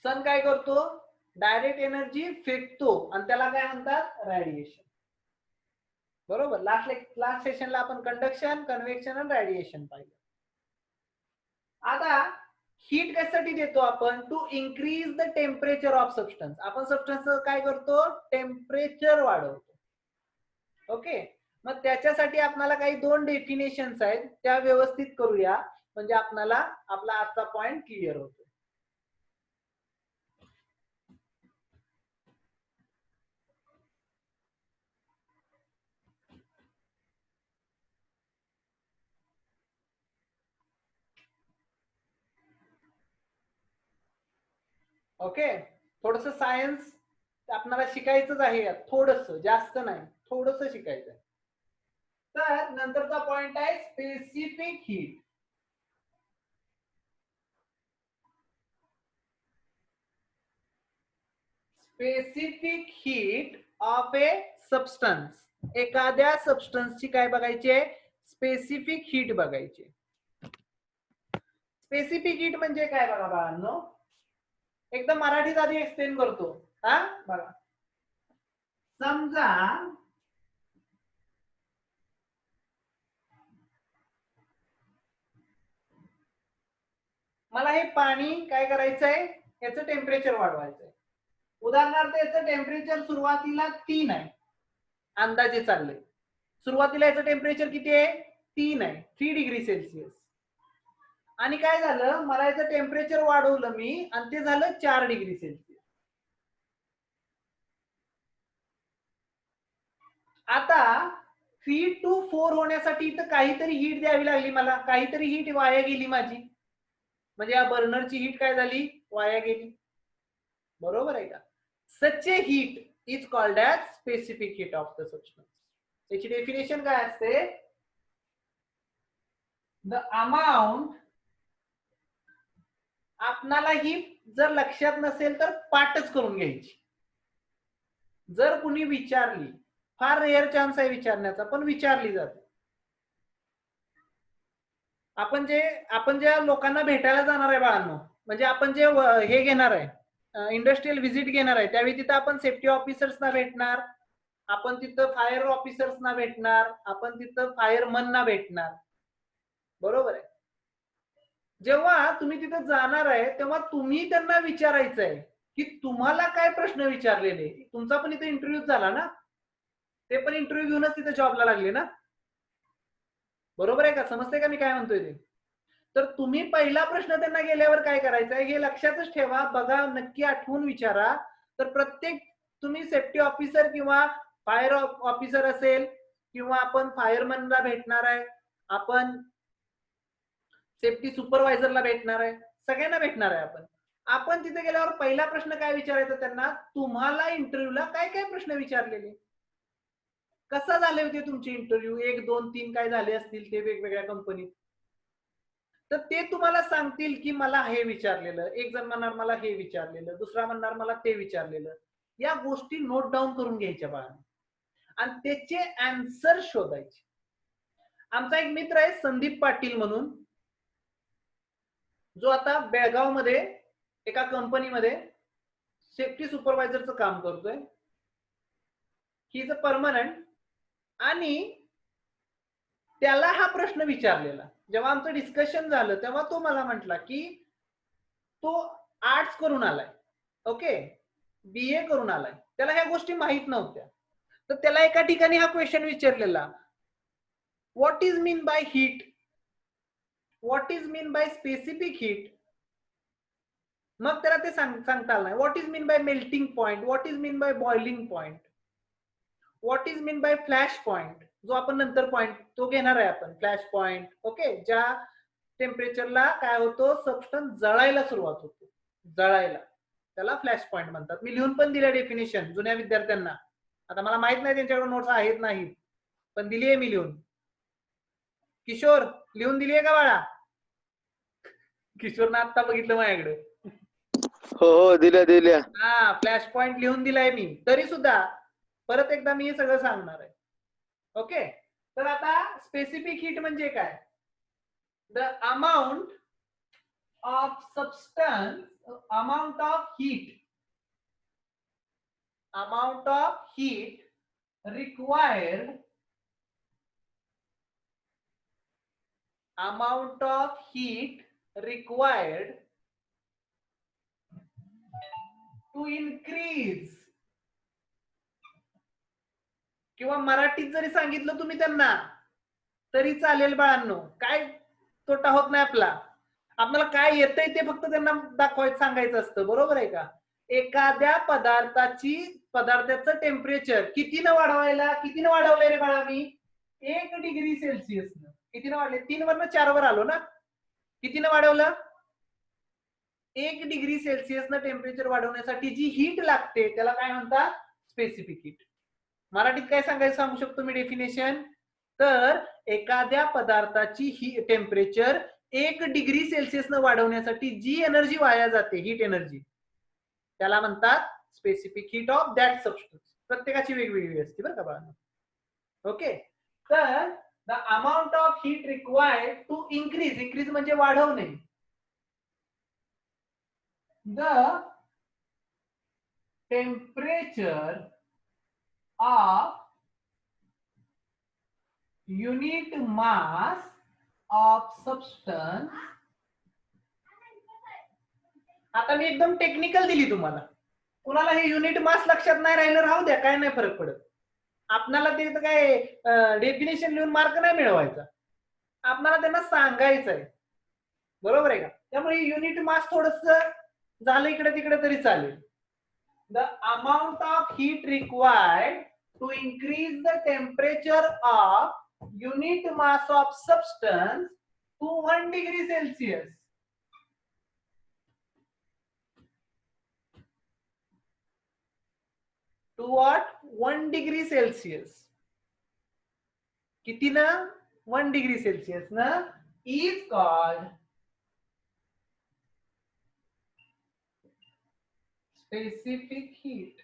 सन काय करतो, direct energy फेकतो आणि त्याला काय म्हणतात, रेडिएशन. बरोबर. लास्ट सेशनला आपण कंडक्शन, कन्व्हेक्शन आणि रेडिएशन पाहिलं. आता हीट कशासाठी देतो आपण, to increase the temperature of substance. आपण सबस्टन्स काय करतो, टेम्परेचर वाढवतो. ओके. मग त्याच्यासाठी आपल्याला काही 2 डेफिनेशन्स आहेत, त्या व्यवस्थित करूया म्हणजे आपल्याला आपला आजचा पॉइंट क्लिअर होतो. ओके. थोडस सायन्स आपल्याला शिकायचंच आहे, थोडस, जास्त नाही, थोडस शिकायचं आहे. तर नंतरचा पॉइंट आहे specific heat. Specific heat of a substance. एखाद्या सबस्टन्सची काय बघायची, स्पेसिफिक हीट बघायची. स्पेसिफिक हीट म्हणजे काय बघा बाळांनो, एकदम मराठीत आधी एक्सप्लेन करतो. हा बघा, समजा मला हे पाणी काय करायचंय, याचं टेम्परेचर वाढवायचंय. उदाहरणार्थ याचं टेम्परेचर सुरुवातीला 3 आहे, अंदाजे चाललंय. सुरुवातीला याचं टेम्परेचर किती आहे, 3 आहे, 3 डिग्री सेल्सिअस. आणि काय झालं, मला याचं टेम्परेचर वाढवलं मी आणि ते झालं 4 डिग्री सेल्सिअस. आता 3 to 4 होण्यासाठी इथं काहीतरी हीट द्यावी लागली मला, काहीतरी हीट वाया गेली माझी, म्हणजे या बर्नरची हीट काय झाली, वाया गेली. बरोबर आहे का. Such a heat is called as specific heat of the substance. त्याची डेफिनेशन काय असते, द अमाऊंट, आपणाला ही जर लक्षात नसेल तर पाठच करून घ्यायची. जर कुणी विचारली, फार रेअर चान्स आहे विचारण्याचा, पण विचारली जाते. आपण ज्या लोकांना भेटायला जाणार आहे बाळांनो, म्हणजे आपण जे हे घेणार आहे, इंडस्ट्रियल व्हिजिट घेणार आहे, त्यावेळी तिथं आपण सेफ्टी ऑफिसर्सना भेटणार, आपण तिथं फायर ऑफिसर्सना भेटणार, आपण तिथं फायरमनना भेटणार. बरोबर आहे. जेव्हा तुम्ही तिथं जाणार आहे तेव्हा तुम्ही त्यांना विचारायचं आहे की तुम्हाला काय प्रश्न विचारलेले. तुमचा पण इथे इंटरव्ह्यू झाला ना, ते पण इंटरव्ह्यू घेऊनच तिथे जॉबला लागले ना. बरोबर आहे का, समजते का मी काय म्हणतोय ते. तर तुम्ही पहिला प्रश्न त्यांना गेल्यावर काय करायचं आहे हे लक्षातच ठेवा, बघा, नक्की आठवून विचारा. तर प्रत्येक तुम्ही सेफ्टी ऑफिसर किंवा फायर ऑफिसर असेल किंवा आपण फायरमॅनला भेटणार आहे, आपण सेफ्टी सुपरवायझरला भेटणार आहे, सगळ्यांना भेटणार आहे आपण. आपण तिथे गेल्यावर पहिला प्रश्न काय विचारायचा त्यांना, तुम्हाला इंटरव्ह्यूला काय काय प्रश्न विचारलेले, कसा झाले होते तुमचे इंटरव्ह्यू, 1 2 3 काय झाले असतील ते वेगवेगळ्या कंपनीत. तर ते तुम्हाला सांगतील की मला हे विचारलेलं, एक जण म्हणणार मला हे विचारलेलं, दुसरा म्हणणार मला ते विचारलेलं. या गोष्टी नोट डाऊन करून घ्यायच्या बाळांनो आणि त्याचे आन्सर शोधायचे. आमचा एक मित्र आहे संदीप पाटील म्हणून, जो आता बेळगाव मध्ये एका कंपनीमध्ये सेफ्टी सुपरवायझरचं काम करतोय. He is a permanent. आणि त्याला हा प्रश्न विचारलेला, जेव्हा आमचं डिस्कशन झालं तेव्हा तो मला म्हटला की तो आर्ट्स करून आलाय, ओके, BA करून आलाय, त्याला ह्या गोष्टी माहित नव्हत्या. तर त्याला एका ठिकाणी हा क्वेश्चन विचारलेला, what is mean by heat, what is mean by specific heat. मग त्याला ते सांगता आलं नाही. What is mean by melting point, what is mean by boiling point, what is mean by flash point, जो आपण नंतर पॉइंट तो घेणार आहे आपण, फ्लॅश पॉइंट. ओके, ज्या टेम्परेचरला काय होतो, सबस्टन्स जळायला सुरुवात होते, जळायला, त्याला फ्लॅश पॉइंट म्हणतात. मी लिहून पण दिलं डेफिनेशन जुन्या विद्यार्थ्यांना. आता मला माहित नाही त्यांच्याकडे नोट्स आहेत नाही, पण दिली आहे मी लिहून. किशोर लिहून दिली आहे का बाळा? किशोरनं आता बघितलं माझ्याकडे. हो दिल्या. हा, फ्लॅश पॉइंट लिहून दिलाय मी. तरी सुद्धा परत एकदा मी हे सगळं सांगणार आहे. ओके, तर आता स्पेसिफिक हीट म्हणजे काय, the amount of substance, amount of heat required, to increase, किंवा मराठीत जरी सांगितलं तुम्ही त्यांना तरी चालेल बाळांनो, काय तोटा होत नाही आपला. आपल्याला काय येतंय ते फक्त त्यांना दाखवायचं, सांगायचं असतं. बरोबर आहे का? एखाद्या पदार्थाचं टेम्परेचर कितीनं वाढवलंय रे बाळा मी? 1 डिग्री सेल्सिअस. कितीनं वाढले? 3 वरनं 4 वर आलो ना. कितीनं वाढवलं? 1 डिग्री सेल्सिअसनं टेम्परेचर वाढवण्यासाठी जी हीट लागते त्याला काय म्हणतात? Specific heat. मराठीत काय सांगायचं सांगू शकतो मी डेफिनेशन? तर एखाद्या पदार्थाची टेम्परेचर 1 डिग्री सेल्सिअसनं वाढवण्यासाठी जी एनर्जी वाया जाते, हीट एनर्जी, त्याला म्हणतात specific heat of that substance. प्रत्येकाची वेगवेगळी असते बरं का बाळा. ओके. तर the amount of heat required to increase म्हणजे वाढवणे, the temperature of unit mass of substance. आता मी एकदम टेक्निकल दिली तुम्हाला. कुणाला हे युनिट मास लक्षात नाही राहिलं राहू द्या, काय नाही फरक पडत. आपल्याला ते काय डेफिनेशन लिहून मार्क नाही मिळवायचा, आपल्याला त्यांना सांगायचं आहे. बरोबर आहे का? त्यामुळे युनिट मास थोडस झालं इकडे तिकडे तरी चालेल. The amount of heat required to increase the temperature of unit mass of substance to 1 degree Celsius. To what? 1 degree Celsius. किती ना? 1 डिग्री सेल्सिअस ना इज कॉल्ड स्पेसिफिक हीट.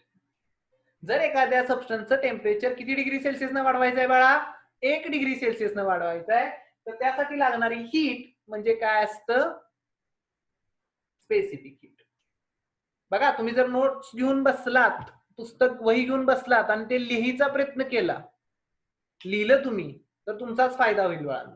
जर एखाद्या सबस्टन्सचं टेम्परेचर किती डिग्री सेल्सिअस न वाढवायचं आहे बाळा? 1 डिग्री सेल्सिअस न वाढवायचं आहे, तर त्यासाठी लागणारी हीट म्हणजे काय असतं? Specific heat. बघा, तुम्ही जर नोट्स घेऊन बसलात, पुस्तक वही घेऊन बसलात आणि ते लिहायचा प्रयत्न केला, लिहिलं तुम्ही, तर तुमचाच फायदा होईल बाळा.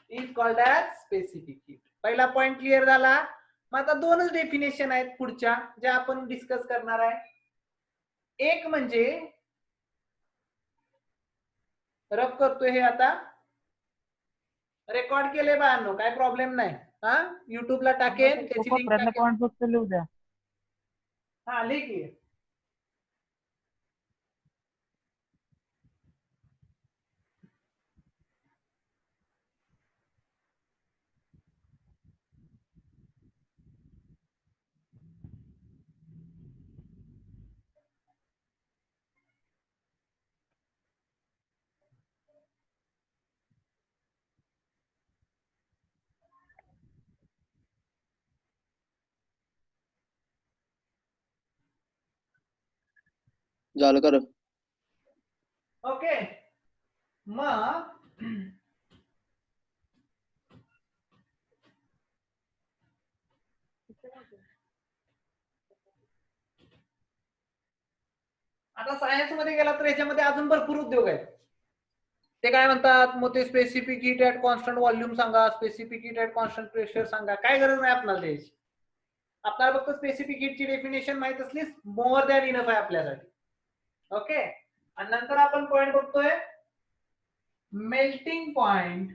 Is called as specific heat. पहिला पॉइंट क्लिअर झाला. मग आता 2च डेफिनेशन आहेत पुढच्या ज्या आपण डिस्कस करणार आहे. एक म्हणजे रफ करतोय, हे आता रेकॉर्ड केले बाळांनो, काय प्रॉब्लेम नाही. हा, युट्यूबला टाकेन, त्याची लिंक टाकेन. हा, लिही. झालं कर. ओके. मग आता सायन्स मध्ये गेला तर याच्यामध्ये अजून भरपूर उद्योग आहेत. ते काय म्हणतात मग ते specific heat at constant volume सांगा, specific heat at constant pressure सांगा. काय गरज नाही आपल्याला द्यायची. आपल्याला फक्त स्पेसिफिक हीटची डेफिनेशन माहित असली मोर दॅन इनफ आहे आपल्यासाठी. ओके. आणि नंतर आपण पॉइंट बघतोय मेल्टिंग पॉइंट,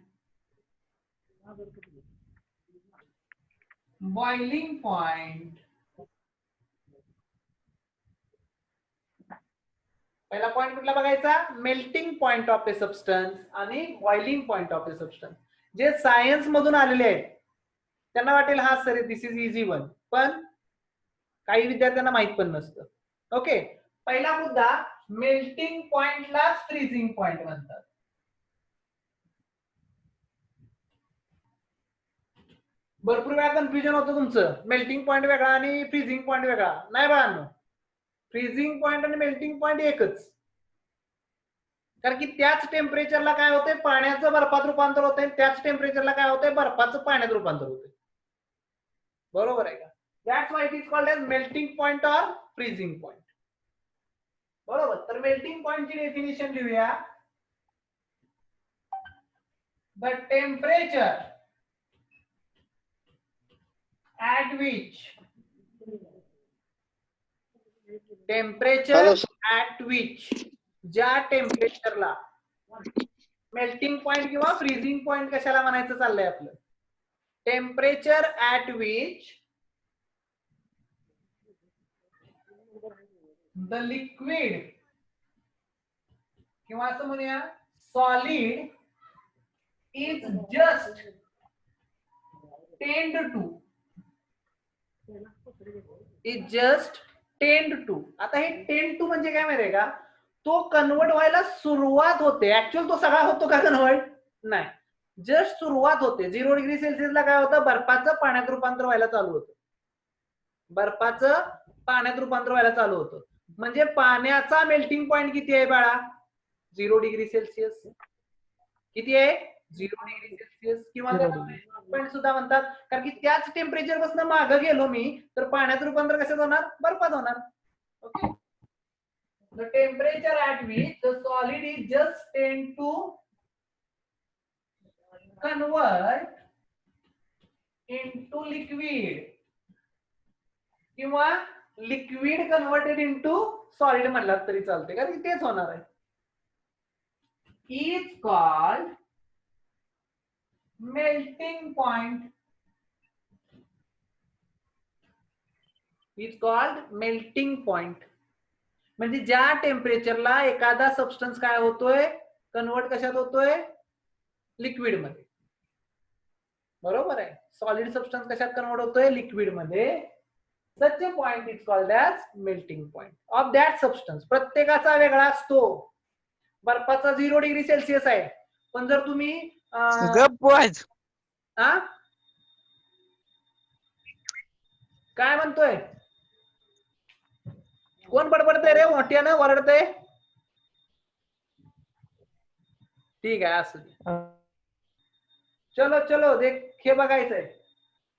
बॉइलिंग पॉइंट. पहिला पॉइंट कुठला बघायचा? Melting point of a substance आणि boiling point of a substance. जे सायन्स मधून आलेले आहेत त्यांना वाटेल हा sir this is easy one, पण काही विद्यार्थ्यांना माहित पण नसतं. ओके. पहिला मुद्दा, मेल्टिंग पॉइंटला फ्रीजिंग पॉइंट म्हणतात. भरपूर वेळा कन्फ्युजन होतं तुमचं, मेल्टिंग पॉइंट वेगळा आणि फ्रीजिंग पॉइंट वेगळा. नाही बाळांनो, फ्रीजिंग पॉइंट आणि मेल्टिंग पॉइंट एकच. कारण की त्याच टेम्परेचरला काय होतंय, पाण्याचं बर्फात रूपांतर होतंय, त्याच टेम्परेचरला काय होतंय, बर्फाचं पाण्यात रूपांतर होतंय. बरोबर आहे का? That's why it is called as melting point or freezing point. बरोबर. तर मेल्टिंग पॉइंटची डेफिनेशन लिहूया. The temperature at which hello ज्या टेम्परेचरला मेल्टिंग पॉइंट किंवा फ्रीजिंग पॉइंट कशाला म्हणायचं चाललंय आपलं. Temperature at which the liquid किंवा असं म्हणूया solid is just tend to. आता हे टेंड टू म्हणजे काय माहितीये का? तो कन्वर्ट व्हायला सुरुवात होते. ऍक्च्युअल तो सगळा होतो का कन्वर्ट? नाही, जस्ट सुरुवात होते. 0 डिग्री सेल्सिअसला काय होतं? बर्फाचं पाण्यात रूपांतर व्हायला चालू होतं. बर्फाचं पाण्यात रूपांतर व्हायला चालू होतं. म्हणजे पाण्याचा मेल्टिंग पॉइंट किती आहे बाळा? 0 डिग्री सेल्सिअस. किती आहे? 0 डिग्री सेल्सिअस. किंवा पॉइंट सुद्धा म्हणतात, कारण की त्याच टेम्परेचर पासून मागे गेलो मी तर पाण्यात रूपांतर कशात होणार? बर्फात होणार. Okay. The temperature at which the solid is just tend to convert into liquid किंवा लिक्विड कन्वर्टेड इनटू सॉलिड म्हणलात तरी चालते, कारण की तेच होणार आहे. Is called melting point. Is called melting point. म्हणजे ज्या टेम्परेचरला एखादा सबस्टन्स काय होतोय? कन्वर्ट कशात होतोय? लिक्विड मध्ये. बरोबर आहे. सॉलिड सबस्टन्स कशात कन्वर्ट होतोय? लिक्विड मध्ये. Such a point is called as melting point of that substance. प्रत्येकाचा वेगळा असतो. बर्फाचा 0 डिग्री सेल्सिअस आहे, पण जर तुम्ही काय म्हणतोय? कोण बडबडतंय रे? मोठ्यानं वरडतंय. ठीक आहे, असं चलो चलो देख, हे बघायचंय.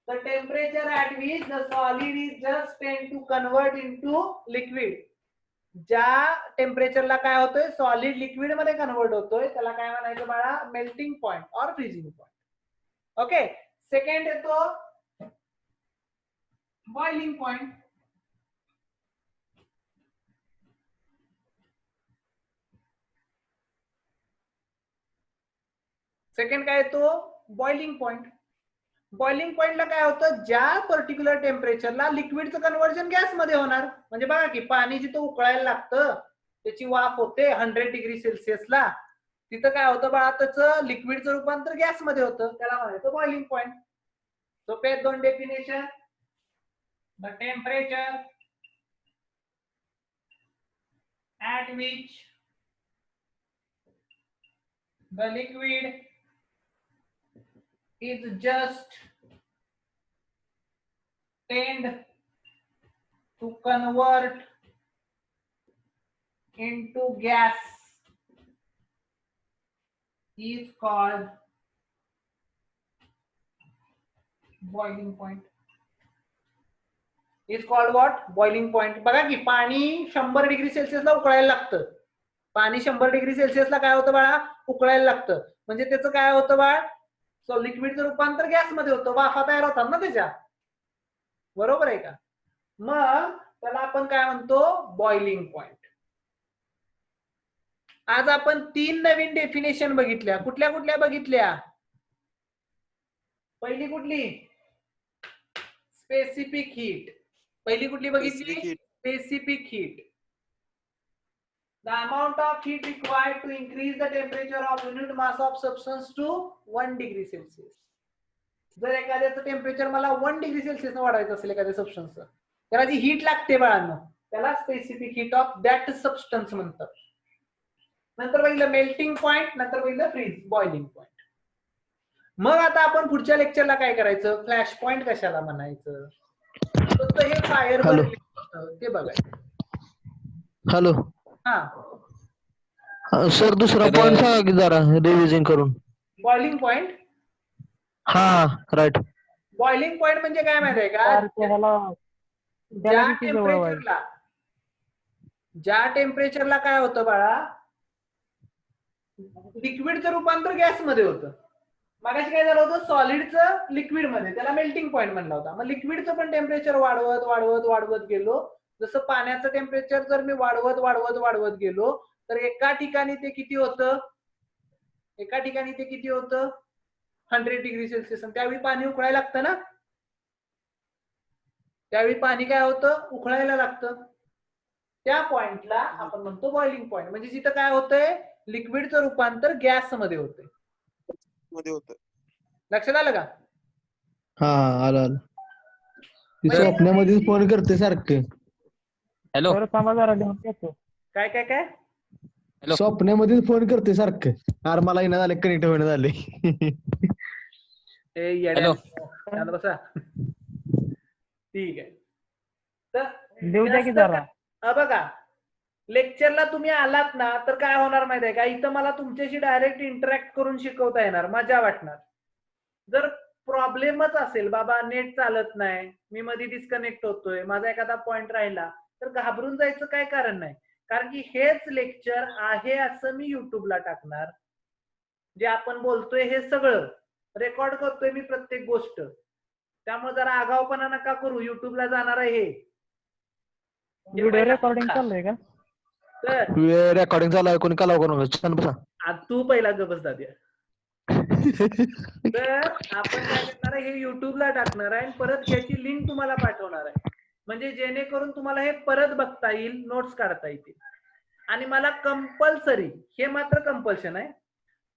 The temperature at which the solid is just tend to convert into liquid. ज्या टेम्परेचरला काय होतोय? सॉलिड लिक्विड मध्ये कन्वर्ट होतोय, त्याला काय म्हणायचं बाळा? Melting point or freezing point. Okay. Second येतो बॉइलिंग पॉइंट. सेकंड काय येतो? Boiling point. बॉइलिंग पॉइंटला काय होतं? ज्या पर्टिक्युलर टेम्परेचरला लिक्विडचं कन्व्हर्जन गॅस मध्ये होणार. म्हणजे बघा की पाणी जिथं उकळायला लागतं, त्याची वाफ होते 100 डिग्री सेल्सिअसला, तिथं काय होतं बाळा? त्याचं लिक्विडचं रूपांतर गॅस मध्ये होतं, त्याला म्हणायचं बॉइलिंग पॉइंट. सोपे दोन definition. The temperature at which the liquid is just tend to convert into gas is called boiling point. Is called what? Boiling point. बघा की पाणी 100 डिग्री सेल्सिअसला उकळायला लागतं. पाणी 100 डिग्री सेल्सिअसला काय होतं बाळा? उकळायला लागतं. म्हणजे त्याचं काय होतं बाळ? सो लिक्विडचं रूपांतर गॅस मध्ये होतं, वाफा तयार होतात ना त्याच्या. बरोबर आहे का? मग त्याला आपण काय म्हणतो? Boiling point. आज आपण 3 नवीन डेफिनेशन बघितल्या. कुठल्या कुठल्या बघितल्या? पहिली कुठली? Specific heat. पहिली कुठली बघितली? Specific heat. The amount of heat required to increase the temperature of unit mass of substance to 1 degree Celsius. जर एखाद्याचं टेम्परेचर मला 1 डिग्री सेल्सिअस वाढवायचं असेल एखाद्या सबस्टन्सचं, त्याला जी हीट लागते बाळांनो, त्याला specific heat of that substance म्हणतात. नंतर बघितलं मेल्टिंग पॉइंट, नंतर बघितलं फ्रीज बॉइलिंग पॉइंट. मग आता आपण पुढच्या लेक्चरला काय करायचं? फ्लॅश पॉइंट कशाला म्हणायचं? हे फायर ते बघायचं. हॅलो हा सर, दुसरा पॉइंट सांगा की जरा रिव्हिजन करून. Boiling point. हा राईट. बॉइलिंग पॉइंट म्हणजे काय माहिती आहे का? ज्या टेम्परेचरला काय होतं बाळा, लिक्विडचं रूपांतर गॅसमध्ये होतं. मागाशी काय झालं होतं, सॉलिडचं लिक्विड मध्ये, त्याला मेल्टिंग पॉइंट म्हणला होता. मग लिक्विडचं पण टेम्परेचर वाढवत वाढवत वाढवत गेलो. जसं पाण्याचं टेम्परेचर जर मी वाढवत वाढवत वाढवत गेलो तर एका ठिकाणी ते किती होतं, 100 डिग्री सेल्सिअस. त्यावेळी पाणी उकळायला लागतं ना, त्यावेळी पाणी काय होतं, उकळायला लागतं. त्या पॉइंटला आपण म्हणतो बॉइलिंग पॉइंट. म्हणजे जिथं काय होतंय, लिक्विडचं रूपांतर गॅस मध्ये होतंय. लक्षात आलं का? हा आलं. ती स्वप्नामध्येच फोन करते सारखं. हॅलो काय काय काय स्वप्नामध्येच फोन करते सारखं. अरे मला येणं झाले, कनेक्ट होणं झाले. हॅलो. बसा. ठीक आहे. तर बघा, लेक्चरला तुम्ही आलात ना तर काय होणार माहिती आहे का, इथं मला तुमच्याशी डायरेक्ट इंटरॅक्ट करून शिकवता येणार, मजा वाटणार. जर प्रॉब्लेमच असेल, बाबा नेट चालत नाही, मी मध्ये डिस्कनेक्ट होतोय, माझा एखादा पॉइंट राहिला, तर घाबरून जायचं काय कारण नाही. कारण की हेच लेक्चर आहे असं मी युट्यूबला टाकणार. जे आपण बोलतोय हे सगळं रेकॉर्ड करतोय मी, प्रत्येक गोष्ट. त्यामुळे जरा आगाऊपणा नका करू. युट्यूबला जाणार आहे हे. व्हिडिओ रेकॉर्डिंग चाललंय का? तर रेकॉर्डिंग चालू आहे, कोणी कलाव करून छान बसा. तू पहिला गबस दाद्या. तर आपण काय करणार आहे, हे युट्यूबला टाकणार आहे आणि परत ह्याची लिंक तुम्हाला पाठवणार आहे. म्हणजे जेणेकरून तुम्हाला हे परत बघता येईल, नोट्स काढता येतील. आणि मला कंपल्सरी, हे मात्र कंपल्शन आहे,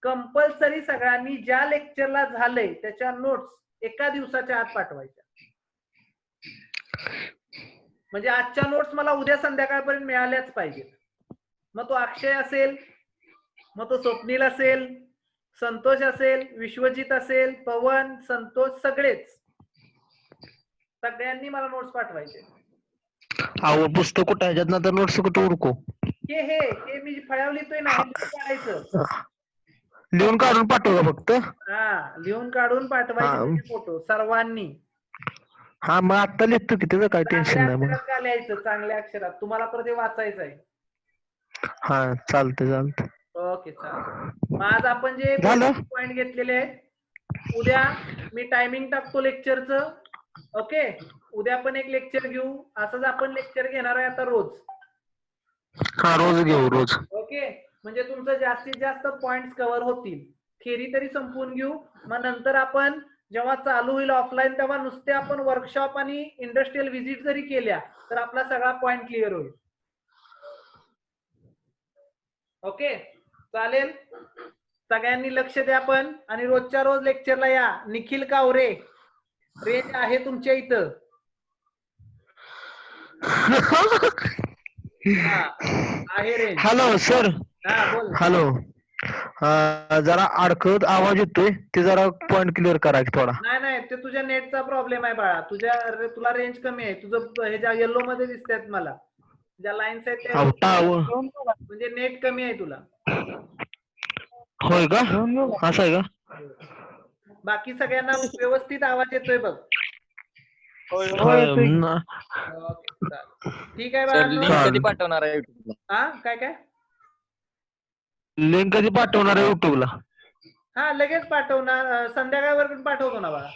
कंपल्सरी सगळ्यांनी ज्या लेक्चरला झालंय त्याच्या नोट्स एका दिवसाच्या आत पाठवायच्या. म्हणजे आजच्या नोट्स मला उद्या संध्याकाळपर्यंत मिळाल्याच पाहिजेत. मग तो अक्षय असेल, मग तो स्वप्नील असेल, संतोष असेल, विश्वजित असेल, पवन, संतोष, सगळ्यांनी मला नोट्स पाठवायचे. अहो पुस्तक कुठं ह्याच्यात ना तर नोट्स कुठं उरको. हे मी फळ्यावर लिहितोय ना, हे काढायचं, लिहून काढून पाठवा फक्त. हा, लिहून काढून पाठवायचे फोटो सर्वांनी. हा मग आता लिहितो की, त्याचं काय टेन्शन नाही मग. का लिहायचं चांगल्या अक्षरात, तुम्हाला परत हे वाचायचं आहे. हा चालतंय. ओके, चालेल. आज आपण जे झालं पॉइंट घेतलेले आहेत, उद्या मी टायमिंग टाकतो लेक्चरचं. ओके, उद्या पण एक लेक्चर घेऊ. असंच आपण लेक्चर घेणार आहे आता रोज. हा रोज घेऊ रोज. ओके, म्हणजे तुमचं जास्तीत जास्त पॉइंट कव्हर होतील. थेरी तरी संपवून घेऊ. मग नंतर आपण जेव्हा चालू होईल ऑफलाईन, तेव्हा नुसते आपण वर्कशॉप आणि इंडस्ट्रियल व्हिजिट जरी केल्या तर आपला सगळा पॉइंट क्लिअर होईल. ओके, चालेल. सगळ्यांनी लक्ष द्या पण, आणि रोजच्या रोज लेक्चरला या. निखिल कावरे, रेंज आहे तुमच्या इथं? आहे रेंज? Hello sir. हा बोल. हॅलो. जरा अडकत आवाज येतोय, ते जरा पॉइंट क्लिअर करा की थोडा. नाही, ते तुझ्या नेटचा प्रॉब्लेम आहे बाळा. तुला रेंज कमी आहे. तुझं ह्याच्या येलो मध्ये दिसतात मला, ज्या लाईन्स आहेत त्या, म्हणजे नेट कमी आहे तुला. होय का, असं आहे का? बाकी सगळ्यांना व्यवस्थित आवाज येतोय बघ? होय. ओके, ठीक आहे बाळा. लिंक कधी पाठवणार आहे युट्यूबला? हा, काय लिंक कधी पाठवणार आहे युट्यूबला? हा, लगेच पाठवणार, संध्याकाळवर पाठवतो ना बाळा.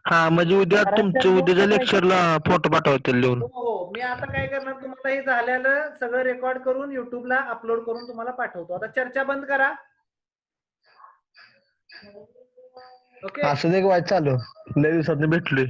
हा म्हणजे उद्या तुमच्या उद्याच्या लेक्चरला फोटो पाठवतील लिहून. हो, मी आता काय करणार, तुम्हाला हे झालेलं सगळं रेकॉर्ड करून युट्यूबला अपलोड करून तुम्हाला पाठवतो. आता चर्चा बंद करा. ओके, असं दे वाईट चालू, लय दिवसात भेटलोय.